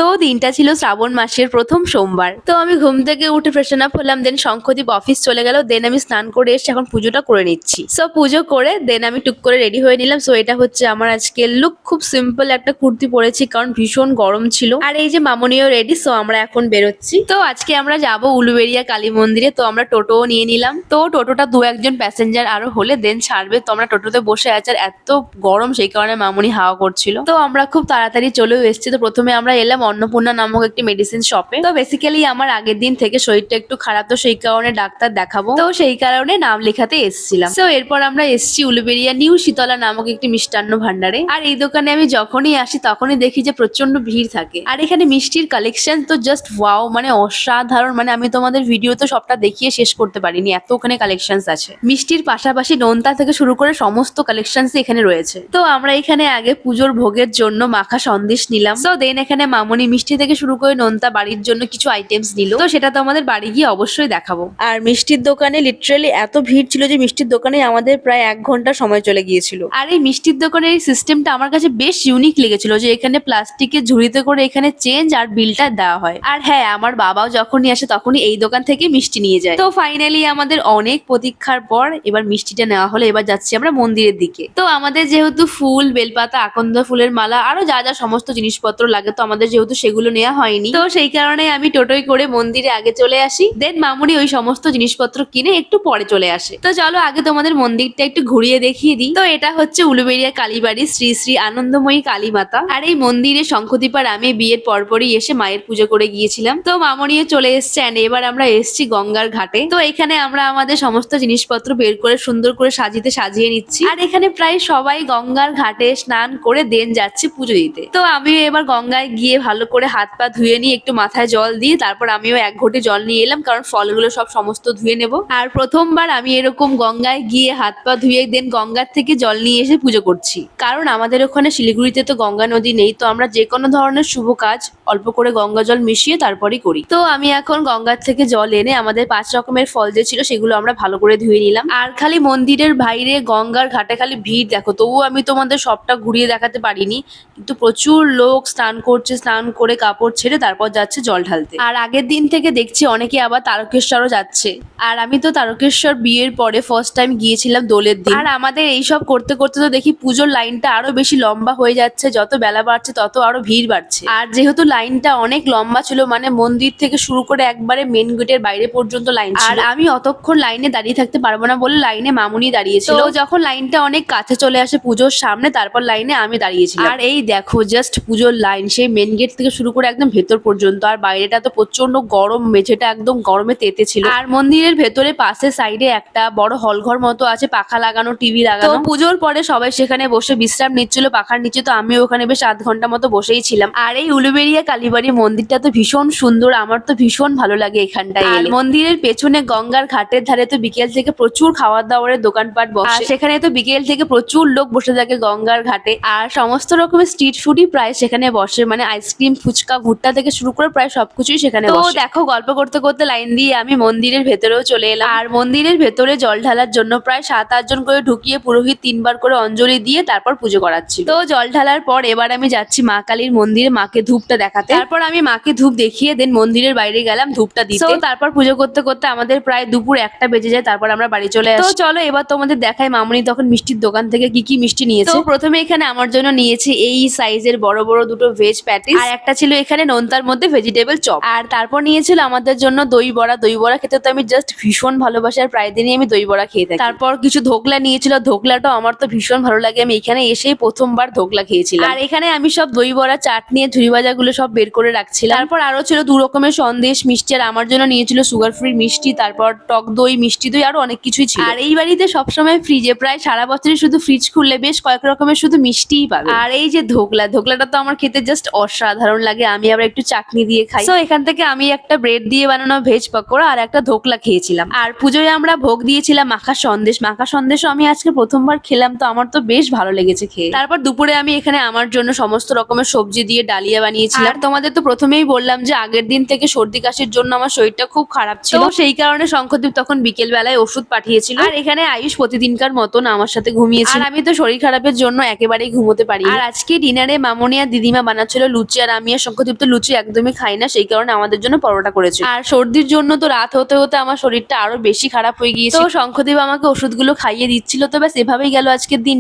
তো দিনটা ছিল শ্রাবণ মাসের প্রথম সোমবার। তো আমি ঘুম থেকে উঠে ফ্রেশন আপ হলাম, দেন শঙ্খদীপ অফিস চলে গেল, দেন আমি স্নান করে এসে এখন পুজোটা করে নিচ্ছি। সো পুজো করে দেন আমি টুক করে রেডি হয়ে নিলাম। সো এটা হচ্ছে আমার আজকের লুক। খুব সিম্পল একটা কুর্তি পরেছি কারণ ভীষণ গরম ছিল। আর এই যে মামনিও রেডি, সো আমরা এখন বেরোচ্ছি। তো আজকে আমরা যাব উলুবেড়িয়া কালী মন্দিরে। তো আমরা টোটোও নিয়ে নিলাম। তো টোটোটা দু একজন প্যাসেঞ্জার আরো হলে দেন ছাড়বে। তো আমরা টোটোতে বসে আছি, আর এত গরম সেই কারণে মামনি হাওয়া করছিল। তো আমরা খুব তাড়াতাড়ি চলেও এসেছি। তো প্রথমে আমরা এলাম অন্নপূর্ণা নামক একটি মেডিসিন শপে। তো বেসিক্যালি আমার আগের দিন থেকে শরীরটা একটু খারাপ, তো সেই কারণে ডাক্তার দেখাবো, তো সেই কারণে নাম লেখাতে এসেছিলাম। তো এরপর আমরা এসেছি উলুবেড়িয়া নিউ শীতলা নামক একটি মিষ্টান্ন ভান্ডারে। আর এই দোকানে আমি যখনই আসি তখনই দেখি যে প্রচন্ড ভিড় থাকে। আর এখানে মিষ্টির কালেকশন তো জাস্ট ওয়াও, মানে অসাধারণ। মানে আমি তোমাদের ভিডিও তো সবটা দেখিয়ে শেষ করতে পারিনি, এত ওখানে কালেকশনস আছে। মিষ্টির পাশাপাশি নোনতা থেকে শুরু করে সমস্ত কালেকশনস এখানে রয়েছে। তো আমরা এখানে আগে পুজোর ভোগের জন্য মাখা সন্দেশ নিলাম। তো দেন এখানে মামনি মিষ্টি থেকে শুরু করে নোনতা বাড়ির জন্য কিছু আইটেমস নিল। তো সেটা তো আমাদের বাড়ি গিয়ে অবশ্যই দেখাবো। আর মিষ্টির দোকানে লিটারালি এত ভিড় ছিল যে মিষ্টির দোকানে আমাদের প্রায় 1 ঘন্টা সময় চলে গিয়েছিল। আর এই মিষ্টির দোকানের এই সিস্টেমটা আমার কাছে বেশ ইউনিক লেগেছিল, যে এখানে প্লাস্টিকের ঝুড়িতে করে এখানে চেঞ্জ আর বিলটা দেওয়া হয়। আর হ্যাঁ, আমার বাবাও যখনই আসে তখনই এই দোকান থেকে মিষ্টি নিয়ে যায়। তো ফাইনালি আমাদের অনেক প্রতীক্ষার পর এবার মিষ্টিটা নেওয়া হলো। এবার যাচ্ছি আমরা মন্দিরের দিকে। তো আমাদের যেহেতু ফুল, বেলপাতা, আকন্দ ফুলের মালা আরো যা যা সমস্ত জিনিসপত্র লাগে, তো আমাদের যেহেতু সেগুলো নেওয়া হয়নি, তো সেই কারণে আমি টোটোয় করে মন্দিরে আগে চলে আসি। দেন মামুনি ওই সমস্ত জিনিসপত্র কিনে একটু পরে চলে আসে। তো চলো আগে তোমাদের মন্দিরটা একটু ঘুরিয়ে দেখিয়ে দিই। তো এটা হচ্ছে উলুবেড়িয়া কালীবাড়ি শ্রী শ্রী আনন্দময়ী কালী মাতা। আর এই মন্দিরে শঙ্খদীপ আর আমি বিয়ের পরপরই এসে মায়ের পুজো করে গিয়েছিলাম। তো মামনিও চলে এসছে, এন্ড এবার আমরা এসছি গঙ্গার ঘাটে। তো এখানে আমরা আমাদের সমস্ত জিনিসপত্র বের করে সুন্দর করে সাজিয়ে নিচ্ছি। আর এখানে প্রায় সবাই গঙ্গার ঘাটে স্নান করে দেন যাচ্ছে পুজো দিতে। তো আমিও এবার গঙ্গায় গিয়ে ভালো করে হাত পা ধুয়ে নিয়ে একটু মাথায় জল দিয়ে তারপর আমিও 1 ঘটি জল নিয়ে এলাম, কারণ ফলগুলো সব সমস্ত ধুয়ে নেব। আর প্রথমবার আমি এরকম গঙ্গায় গিয়ে হাত পা ধুয়ে দেন গঙ্গার থেকে জল নিয়ে এসে পুজো করছি, কারণ আমাদের ওখানে শিলিগুড়িতে তো গঙ্গা নদী নেই। তো আমরা যে কোনো ধরনের শুভ কাজ অল্প করে গঙ্গা জল মিশিয়ে তারপরই করি। তো আমি এখন গঙ্গার থেকে জল এনে আমাদের 5 রকমের ফল যে ছিল সেগুলো আমরা ভালো করে ধুয়ে নিলাম। আর খালি মন্দিরের বাইরে গঙ্গার ঘাটে খালি ভিড় দেখো, তবুও আমি তোমাদের সবটা ঘুরিয়ে দেখাতে পারিনি, কিন্তু প্রচুর লোক স্নান করছে, স্নান করে কাপড় ছেড়ে তারপর যাচ্ছে জল ঢালতে। আর আগের দিন থেকে দেখছি অনেকে আবার তারকেশ্বরও যাচ্ছে। আর আমি তো তারকেশ্বর বিয়ের পরে ফার্স্ট টাইম গিয়েছিলাম দোলের দিন। আর আমাদের এইসব করতে করতে তো দেখি পুজোর লাইনটা আরো বেশি লম্বা হয়ে যাচ্ছে, যত বেলা বাড়ছে তত আরো ভিড় বাড়ছে। আর যেহেতু লাইনটা অনেক লম্বা ছিল, মানে মন্দির থেকে শুরু করে একবারে মেন গেটের বাইরে পর্যন্ত লাইন ছিল। আর আমি অতক্ষণ লাইনে দাঁড়িয়ে থাকতে পারবো না বলে লাইনে মামুনি দাঁড়িয়েছিল। তো যখন লাইনটা অনেক কাছে চলে আসে পুজোর সামনে, তারপর লাইনে আমি দাঁড়িয়েছিলাম। আর এই দেখো জাস্ট পুজোর লাইন সেই মেন গেট থেকে শুরু করে একদম ভেতর পর্যন্ত। আর বাইরেটা তো প্রচন্ড গরম, মেঝেটা একদম গরমে তেতে ছিল। আর মন্দিরের ভেতরে পাশে সাইডে একটা বড় হল ঘর মতো আছে, পাখা লাগানো, টিভি লাগানো। তো পুজোর পরে সবাই সেখানে বসে বিশ্রাম নিচ্ছিল পাখার নিচে। তো আমি ওখানে বেশ 8 ঘন্টা মতো বসেই ছিলাম। আর এই উলুবেড়িয়া কালীবাড়ি মন্দিরটা তো ভীষণ সুন্দর, আমার তো ভীষণ ভালো লাগে এখানটায় এলে। মন্দিরের পেছনে গঙ্গার ঘাটের ধারে তো বিকেল থেকে প্রচুর খাওয়ার দাওয়ারের দোকানপাট বসে। আর সেখানে তো বিকেল থেকে প্রচুর লোক বসে থাকে গঙ্গার ঘাটে। আর সমস্ত রকমের স্ট্রিট ফুডই প্রায় সেখানে বসে, মানে আইসক্রিম, ফুচকা, ভুট্টা থেকে শুরু করে প্রায় সবকিছুই সেখানে বসে। তো দেখো গল্প করতে করতে লাইন দিয়ে আমি মন্দিরের ভেতরেও চলে এলাম। আর মন্দিরের ভেতরে জল ঢালার জন্য প্রায় 7-8 জন করে ঢুকিয়ে পুরোহিত 3বার করে অঞ্জলি দিয়ে তারপর পুজো করাচ্ছিল। তো জল ঢালার পর এবার আমি যাচ্ছি মা কালীর মন্দিরে মাকে ধূপটা দেখাতে। তারপর আমি মাকে ধূপ দেখিয়ে দেন মন্দিরের বাইরে গেলাম ধূপটা দিতে। তো তারপর পুজো করতে করতে আমাদের প্রায় দুপুর 1টা বেজে যায়। তারপর আমরা বাড়ি চলে আসি। তো চলো এবার তোমাদের দেখাই মামুনি তখন মিষ্টির দোকান থেকে কি কি মিষ্টি নিয়েছে। তো প্রথমে এখানে আমার জন্য নিয়েছে এই সাইজের বড় বড় দুটো ভেজ প্যাটিস, আর একটা ছিল এখানে নোনতার মধ্যে ভেজিটেবল চপ। আর তারপর নিয়েছিল আমাদের জন্য দই বড়া। দই বড়া খেতে তো আমি জাস্ট ভীষণ ভালোবাসি, আর প্রায় দিনই আমি দই বড়া খেয়ে থাকি। তারপর কিছু ধোকলা নিয়েছিল, ধোকলাটাও আমার তো ভীষণ ভালো লাগে, আমি এখানে এসেই প্রথমবার ধোকলা খেয়েছিলাম। আর এখানে আমি সব দই বড়া, চাটনি, ঝুড়ি ভাজা গুলো সব বের করে রাখছিলাম। তারপর আরো ছিল 2 রকমের সন্দেশ মিষ্টি, আর আমার জন্য নিয়েছিল সুগার ফ্রি মিষ্টি, তারপর টক দই, মিষ্টি দই, আরো অনেক কিছুই ছিল। আর এই বাড়িতে সবসময় ফ্রিজে প্রায় সারা বছরই শুধু ফ্রিজ খুললে বেশ কয়েক রকমের শুধু মিষ্টিই পাবে। আর এই যে ধোকলাটা তো আমার খেতে জাস্ট অসাধারণ লাগে, আমি আবার একটু চাটনি দিয়ে খাই। তো এখান থেকে আমি একটা ব্রেড দিয়ে বানানো ভেজ পকোড়া আর একটা ধোকলা খেয়েছিলাম। আর পুজোয় আমরা ভোগ দিয়েছিলাম মাখা সন্দেশও আমি আজকে প্রথমবার খেলাম, তো আমার তো বেশ ভালো লেগেছে খেয়ে। তারপর দুপুরে আমি এখানে আমার জন্য সমস্ত রকমের সবজি দিয়ে ডালিয়া বানিয়েছিলাম। আর তোমাদের তো প্রথমেই বললাম যে আগের দিন থেকে সর্দি কাশির জন্য আমার শরীরটা খুব খারাপ ছিল, তো সেই কারণে শঙ্খদীপ তখন বিকেল বেলায় ওষুধ পাঠিয়েছিল। আর এখানে আয়ুষ প্রতিদিনকার মতন আমার সাথে ঘুমিয়েছিল, আর আমি তো শরীর খারাপের জন্য একেবারেই ঘুমোতে পারি। আর আজকে ডিনারে মামনি আর দিদিমা বানাচ্ছিল লুচি, আর আমি আর শঙ্খদীপ তো লুচি একদমই খাই না, সেই কারণে আমাদের জন্য পরোটা করেছে। আর সর্দির জন্য তো রাত হতে হতে আমার শরীরটা আরো বেশি খারাপ হয়ে গিয়েছে, তো শঙ্খদীপ আমাকে ওষুধগুলো খাইয়ে দিচ্ছিল। তো ব্যাস এভাবেই গেল আজকের দিন।